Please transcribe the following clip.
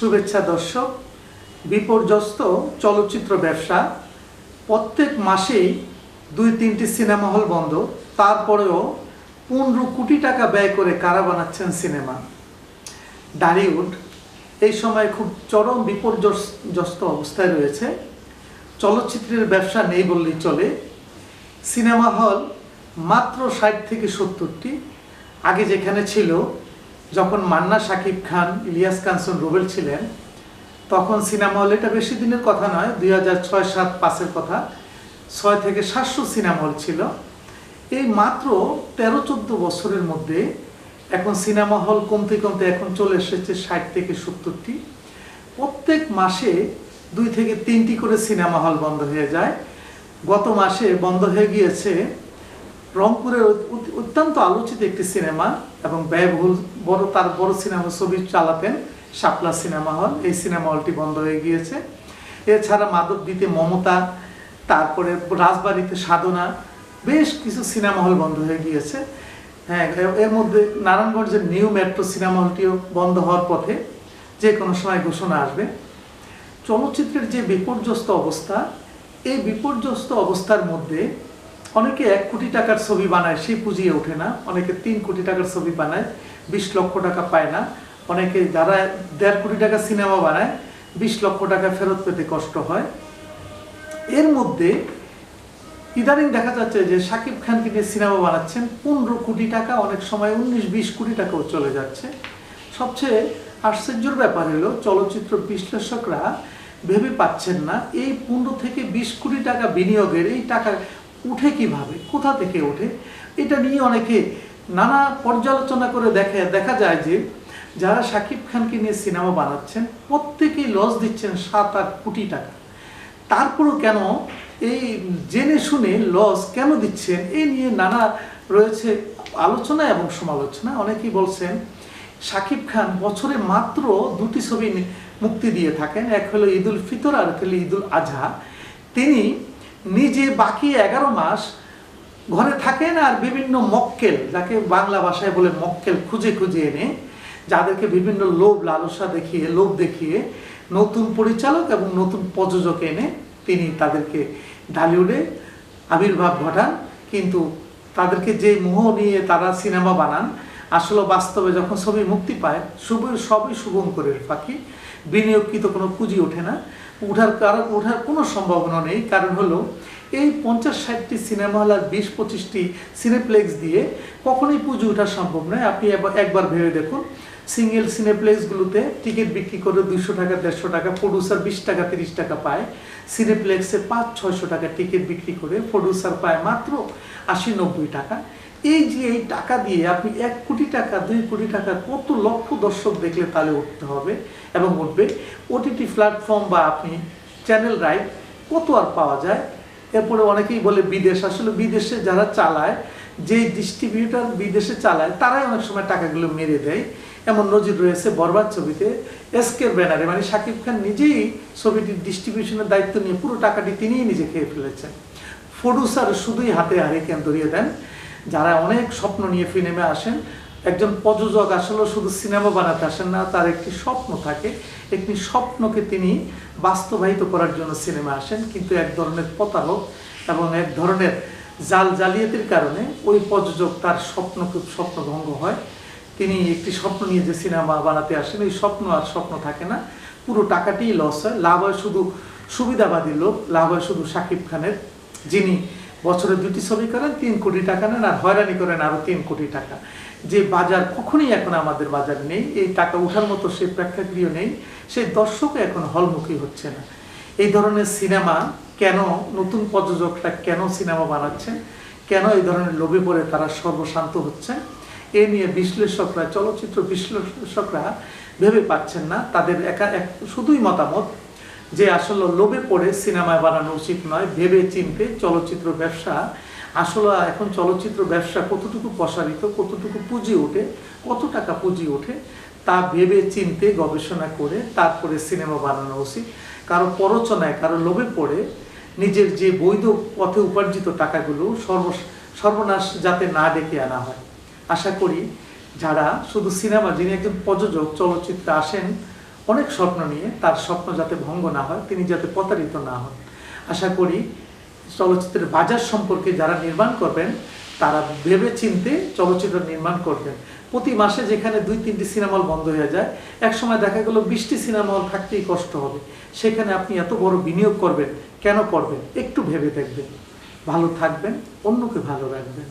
শুভেচ্ছা দর্শক। বিপর্যস্ত চলচ্চিত্র ব্যবসা, প্রত্যেক মাসেই 2-3টি সিনেমা হল বন্ধ, তারপরেও 15 কোটি টাকা ব্যয় করে কারা বানাচ্ছেন সিনেমা। ঢালিউড এই সময় খুব চরম বিপর্যস্ত অবস্থায় রয়েছে। চলচ্চিত্রের ব্যবসা নেই বললেই চলে। সিনেমা হল মাত্র 60 থেকে 70টি। আগে যেখানে ছিল, যখন মান্না, শাকিব খান, ইলিয়াস কাঞ্চন, রুবেল ছিলেন, তখন সিনেমা হল, এটা বেশি দিনের কথা নয়, 2006-07-05-এর কথা, 6 থেকে 700 সিনেমা হল ছিল। এই মাত্র 13-14 বছরের মধ্যে এখন সিনেমা হল কমতে কমতে এখন চলে এসেছে 60 থেকে 70টি। প্রত্যেক মাসে 2 থেকে 3টি করে সিনেমা হল বন্ধ হয়ে যায়। গত মাসে বন্ধ হয়ে গিয়েছে রংপুরের অত্যন্ত আলোচিত একটি সিনেমা এবং ব্যয়বহুল বড় সিনেমা ছবি চালাতেন শাপলা সিনেমা হল। এই সিনেমা হলটি বন্ধ হয়ে গিয়েছে। এছাড়া মাধবদীতে মমতা, তারপরে রাজবাড়িতে সাধনা, বেশ কিছু সিনেমা হল বন্ধ হয়ে গিয়েছে। হ্যাঁ, এর মধ্যে নারায়ণগঞ্জের নিউ মেট্রো সিনেমা হলটিও বন্ধ হওয়ার পথে, যে কোনো সময় ঘোষণা আসবে। চলচ্চিত্রের যে বিপর্যস্ত অবস্থা, এই বিপর্যস্ত অবস্থার মধ্যে অনেকে 1 কোটি টাকার ছবি বানায়, সেই পুঁজিয়ে ওঠে না। অনেকে 3 কোটি টাকার ছবি বানায়, 20 লক্ষ টাকা পায় না। অনেকে যারা 1.5 কোটি টাকা সিনেমা বানায়, 20 লক্ষ টাকা ফেরত পেতে কষ্ট হয়। এর মধ্যে ইদানিং দেখা যাচ্ছে যে শাকিব খানকে নিয়ে সিনেমা বানাচ্ছেন 15 কোটি টাকা, অনেক সময় 19-20 কোটি টাকাও চলে যাচ্ছে। সবচেয়ে আশ্চর্যের ব্যাপার হলো, চলচ্চিত্র বিশ্লেষকরা ভেবে পাচ্ছেন না এই 15 থেকে 20 কোটি টাকা বিনিয়োগের এই টাকা উঠে কিভাবে, কোথা থেকে ওঠে। এটা নিয়ে অনেকে নানা পর্যালোচনা করে দেখা যায় যে যারা শাকিব খানকে নিয়ে সিনেমা বানাচ্ছেন প্রত্যেকেই লস দিচ্ছেন 7-8 কোটি টাকা। তারপরও কেন এই জেনে শুনে লস কেন দিচ্ছেন, এই নিয়ে নানা রয়েছে আলোচনা এবং সমালোচনা। অনেকেই বলছেন শাকিব খান বছরে মাত্র 2টি ছবি মুক্তি দিয়ে থাকেন, এক হলো ঈদুল ফিতর আর এক হলো ঈদুল আজহা। তিনি নিজে বাকি 11 মাস ঘরে থাকেন আর বিভিন্ন মক্কেল, যাকে বাংলা ভাষায় বলে মক্কেল, খুঁজে খুঁজে এনে যাদেরকে বিভিন্ন লোভ দেখিয়ে নতুন পরিচালক এবং নতুন প্রযোজক এনে তিনি তাদেরকে ঢালিউডে আবির্ভাব ঘটান। কিন্তু তাদেরকে যে মোহ নিয়ে তারা সিনেমা বানান, আসলে বাস্তবে যখন ছবি মুক্তি পায় সবই শুভঙ্করের ফাঁকি। বিনিয়োগকৃত কোনো পুঁজি ওঠে না, ওঠার কোনো সম্ভাবনা নেই। কারণ হলো এই 50-60টি সিনেমা হল আর 20-25টি সিনেপ্লেক্স দিয়ে কখনোই পুঁজি ওঠা সম্ভব নয়। আপনি একবার ভেবে দেখুন, সিঙ্গেল সিনেপ্লেক্সগুলোতে টিকিট বিক্রি করে 200 টাকা 150 টাকা, প্রডিউসার 20 টাকা 30 টাকা পায়। সিনেপ্লেক্সে 500-600 টাকা টিকিট বিক্রি করে প্রডিউসার পায় মাত্র 80-90 টাকা। এই টাকা দিয়ে আপনি 1 কোটি টাকা 2 কোটি টাকা কত লক্ষ দর্শক দেখলে তাহলে উঠতে হবে এবং উঠবে। ওটিটি প্ল্যাটফর্ম বা আপনি চ্যানেল রাইট কত আর পাওয়া যায়। এরপরে অনেকেই বলে বিদেশ, আসলে বিদেশে যারা চালায়, যে ডিস্ট্রিবিউটার বিদেশে চালায়, তারাই অনেক সময় টাকাগুলো মেরে দেয়। এমন নজির রয়েছে বরবাদ ছবিতে এসকের ব্যানারে, মানে শাকিব খান নিজেই ছবিটির ডিস্ট্রিবিউশনের দায়িত্ব নিয়ে পুরো টাকাটি তিনিই নিজে খেয়ে ফেলেছেন। প্রডিউসার শুধুই হাতে হারিকেন ধরিয়ে দেন। যারা অনেক স্বপ্ন নিয়ে ফিল্মে আসেন, একজন প্রযোজক আসলে শুধু সিনেমা বানাতে আসেন না, তার একটি স্বপ্ন থাকে। একটি স্বপ্নকে তিনি বাস্তবায়িত করার জন্য সিনেমা আসেন, কিন্তু এক ধরনের প্রতারক এবং এক ধরনের জালিয়াতির কারণে ওই প্রযোজক তার স্বপ্নভঙ্গ হয়। তিনি একটি স্বপ্ন নিয়ে যে সিনেমা বানাতে আসেন, এই স্বপ্ন আর স্বপ্ন থাকে না, পুরো টাকাটিই লস হয়। লাভ হয় শুধু সুবিধাবাদী লোক, লাভ হয় শুধু শাকিব খানের, যিনি বছরে 2টি ছবি করেন, 3 কোটি টাকা নেন আর হয়রানি করেন আরও 3 কোটি টাকা। যে বাজার কখনোই এখন আমাদের বাজার নেই, এই টাকা ওঠার মতো সেই প্রেক্ষাগৃহ নেই, সেই দর্শকও এখন হলমুখী হচ্ছে না। এই ধরনের সিনেমা কেন, নতুন প্রযোজকরা কেন সিনেমা বানাচ্ছেন, কেন এই ধরনের লোভে পড়ে তারা সর্বশান্ত হচ্ছেন, এ নিয়ে চলচ্চিত্র বিশ্লেষকরা ভেবে পাচ্ছেন না। তাদের শুধুই মতামত যে আসলে লোভে পড়ে সিনেমায় বানানো উচিত নয়, ভেবে চিনতে চলচ্চিত্র ব্যবসা, আসলে এখন চলচ্চিত্র ব্যবসা কতটুকু প্রসারিত, কতটুকু পুঁজি ওঠে, কত টাকা পুঁজি ওঠে, তা ভেবে চিনতে গবেষণা করে তারপরে সিনেমা বানানো উচিত। কারো প্ররোচনায়, কারো লোভে পড়ে নিজের যে বৈধ পথে উপার্জিত টাকাগুলো সর্বনাশ যাতে না ডেকে আনা হয়। আশা করি যারা শুধু সিনেমা, যিনি একজন প্রযোজক চলচ্চিত্রে আসেন অনেক স্বপ্ন নিয়ে তার স্বপ্ন যাতে ভঙ্গ না হয়, তিনি যাতে প্রতারিত না হন। আশা করি চলচ্চিত্রের বাজার সম্পর্কে যারা নির্মাণ করবেন তারা ভেবে চিন্তে চলচ্চিত্র নির্মাণ করবেন। প্রতি মাসে যেখানে 2-3টি সিনেমা হল বন্ধ হয়ে যায়, এক সময় দেখা গেল 20টি সিনেমা হল থাকতেই কষ্ট হবে। সেখানে আপনি এত বড় বিনিয়োগ করবেন, কেন করবেন? একটু ভেবে দেখবেন। ভালো থাকবেন, অন্যকে ভালো রাখবেন।